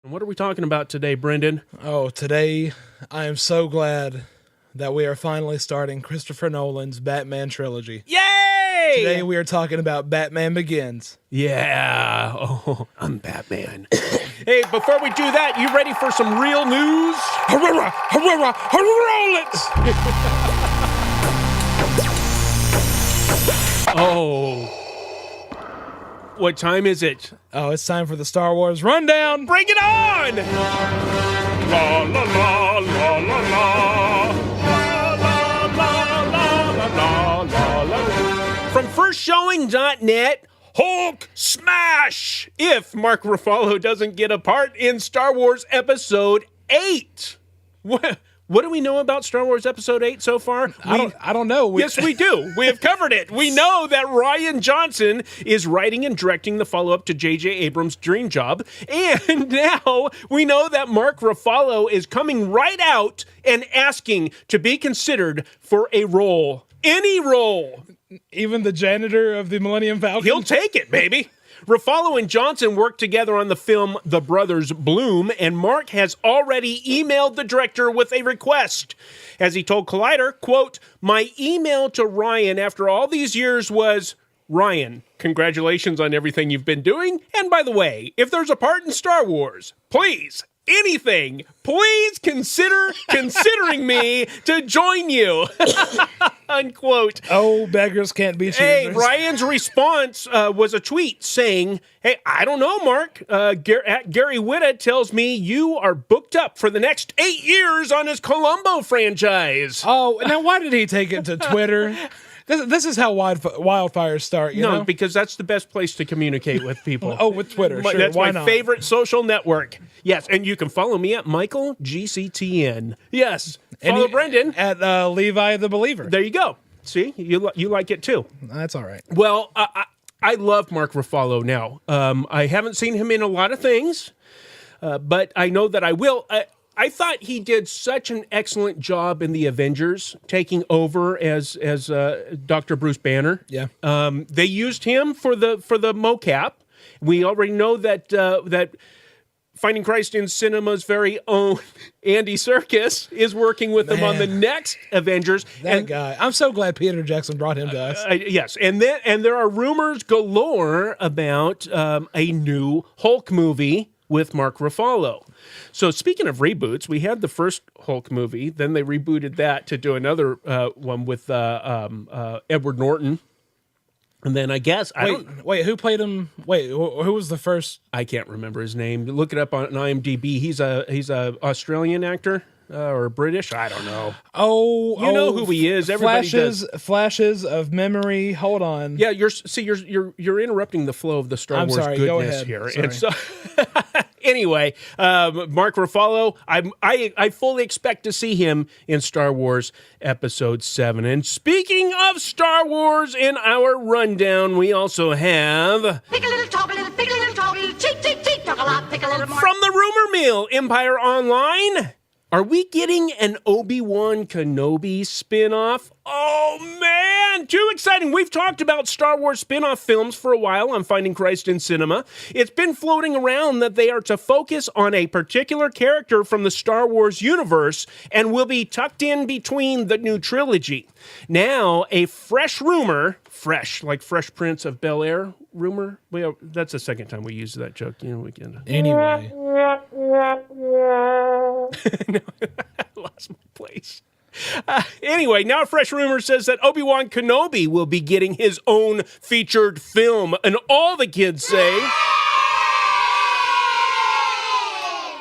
What are we talking about today, Brendan? Oh, today I am so glad that we are finally starting Christopher Nolan's Batman trilogy. Yay! Today we are talking about Batman Begins. Yeah. Oh, I'm Batman. Hey, before we do that, you ready for some real news? Hurrah, hurrah, hurrah, Oh. What time is it? Oh, it's time for the Star Wars Rundown. Bring it on! La la la la la la. La la la la la la. From firstshowing.net, Hulk smash! If Mark Ruffalo doesn't get a part in Star Wars Episode 8. What do we know about Star Wars Episode 8 so far? I don't know. Yes, we do. We have covered it. We know that Rian Johnson is writing and directing the follow-up to J.J. Abrams' dream job. And now we know that Mark Ruffalo is coming right out and asking to be considered for a role. Any role. Even the janitor of the Millennium Falcon? He'll take it, baby. Ruffalo and Johnson worked together on the film The Brothers Bloom, and Mark has already emailed the director with a request. As he told Collider, quote, "My email to Rian after all these years was, Rian, congratulations on everything you've been doing. And by the way, if there's a part in Star Wars, please, anything, please consider considering me to join you." Unquote. Oh, beggars can't be choosers. Hey, Ryan's response was a tweet saying, "Hey, I don't know, Mark. Gary Whitta tells me you are booked up for the next 8 years on his Columbo franchise." Oh, now why did he take it to Twitter? This is how wildfires start, you know? Because that's the best place to communicate with people. Oh, with Twitter, sure. That's why my not? favorite social network. Yes, and you can follow me at Michael GCTN. Yes, follow Brendan at Levi the Believer. There you go. See, you like it too. That's all right. Well, I love Mark Ruffalo now. I haven't seen him in a lot of things, but I know that I will. I thought he did such an excellent job in the Avengers, taking over as Dr. Bruce Banner. Yeah. They used him for the mocap. We already know that Finding Christ in Cinema's very own Andy Serkis is working with them on the next Avengers. That guy. I'm so glad Peter Jackson brought him to us. Yes, and there are rumors galore about a new Hulk movie with Mark Ruffalo. So speaking of reboots, we had the first Hulk movie, then they rebooted that to do another one with Edward Norton. And then I guess wait, who played him? Wait, who was the first? I can't remember his name. Look it up on IMDb. He's a Australian actor or British. I don't know. Oh, you know who he is. Everybody flashes of memory. Hold on. Yeah, you're interrupting the flow of the Star Wars goodness go ahead. here. Sorry. And so anyway, Mark Ruffalo, I fully expect to see him in Star Wars Episode 7. And speaking of Star Wars in our rundown, we also have... Pick a little, talk a little, pick a little, talk a little, cheek, cheek, cheek, talk a lot, pick a little more. From the rumor mill, Empire Online... Are we getting an Obi-Wan Kenobi spin-off? Oh, man! Too exciting! We've talked about Star Wars spin-off films for a while on Finding Christ in Cinema. It's been floating around that they are to focus on a particular character from the Star Wars universe and will be tucked in between the new trilogy. Now, a fresh rumor, like Fresh Prince of Bel-Air rumor? That's the second time we used that joke. You know, we can... Anyway... No, I lost my place. Anyway, now a fresh rumor says that Obi-Wan Kenobi will be getting his own featured film, and all the kids say...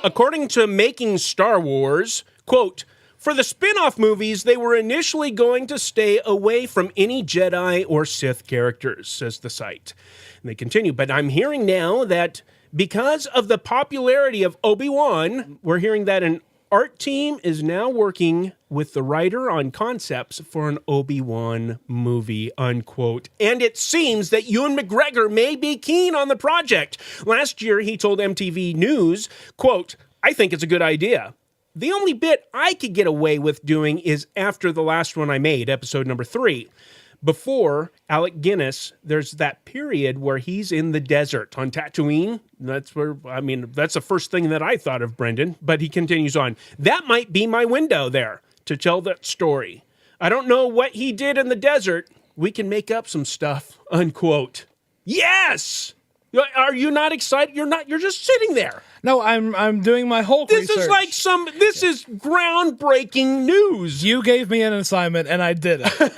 According to Making Star Wars, quote, "For the spin-off movies, they were initially going to stay away from any Jedi or Sith characters," says the site. And they continue, "But I'm hearing now that because of the popularity of Obi-Wan, we're hearing that an art team is now working with the writer on concepts for an Obi-Wan movie," unquote. And it seems that Ewan McGregor may be keen on the project. Last year, he told MTV News, quote, "I think it's a good idea. The only bit I could get away with doing is after the last one I made, episode number 3. before Alec Guinness, there's that period where he's in the desert on Tatooine. That's where, I mean, that's the first thing that I thought of, Brendan. But he continues on. That might be my window there to tell that story. I don't know what he did in the desert. We can make up some stuff, unquote. Yes! Are you not excited? You're not. You're just sitting there. No, I'm doing my whole This research. is like this is groundbreaking news. You gave me an assignment, and I did it.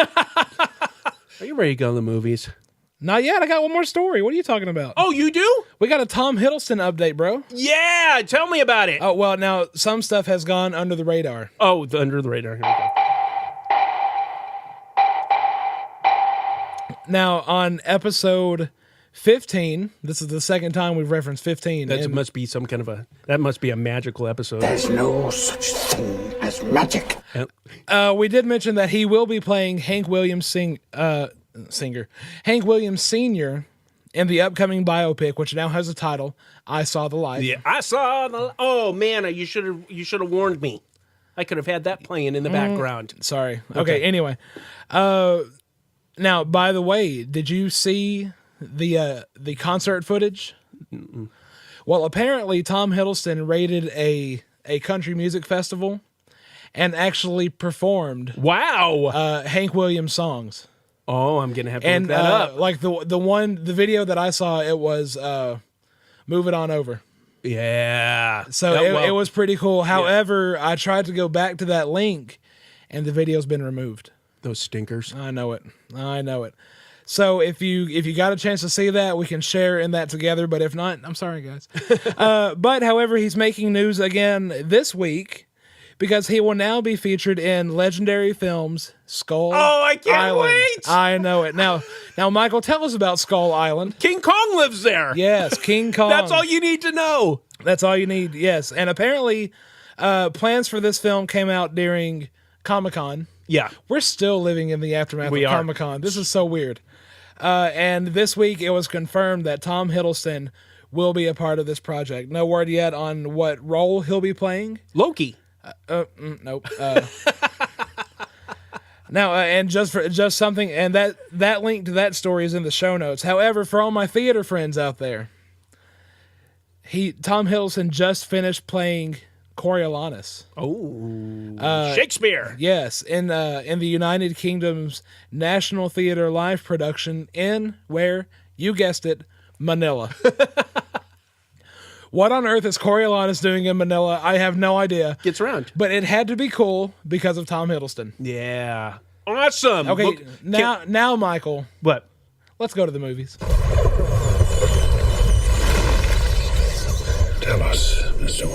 Are you ready to go to the movies? Not yet. I got one more story. What are you talking about? Oh, you do? We got a Tom Hiddleston update, bro. Yeah, tell me about it. Oh, well, now some stuff has gone under the radar. Oh, under the radar. Here we go. Now, on episode 15, this is the second time we've referenced 15. That must be some kind of that must be a magical episode. There's no such thing as magic. We did mention that he will be playing Hank Williams Hank Williams Sr. in the upcoming biopic, which now has a title, I Saw the Light. Yeah, I saw the. Oh man, you should have warned me. I could have had that playing in the background. Sorry. Okay. Anyway, now, by the way, did you see the concert footage? Mm-mm. Well, apparently Tom Hiddleston raided a country music festival and actually performed Hank Williams songs. Oh, I'm gonna have to look that up. Like the video that I saw, it was "Move It On Over." Yeah. So it was pretty cool. However, I tried to go back to that link, and the video's been removed. Those stinkers. I know it. So if you got a chance to see that, we can share in that together. But if not, I'm sorry, guys. But however, he's making news again this week because he will now be featured in Legendary Films' Skull Island. Oh, I can't wait! I know it. Now, Michael, tell us about Skull Island. King Kong lives there. Yes, King Kong. That's all you need to know. That's all you need, yes. And apparently, plans for this film came out during Comic-Con. Yeah. We're still living in the aftermath of Comic-Con. This is so weird. And this week, it was confirmed that Tom Hiddleston will be a part of this project. No word yet on what role he'll be playing. Loki. Nope. Now, and just something, and that link to that story is in the show notes. However, for all my theater friends out there, Tom Hiddleston just finished playing Coriolanus. Oh, Shakespeare. Yes, in the United Kingdom's National Theatre live production in where you guessed it, Manila. What on earth is Coriolanus doing in Manila? I have no idea. Gets around. But it had to be cool because of Tom Hiddleston. Yeah. Awesome. Okay, Look, now, Michael. What? Let's go to the movies. Tell us, Mr.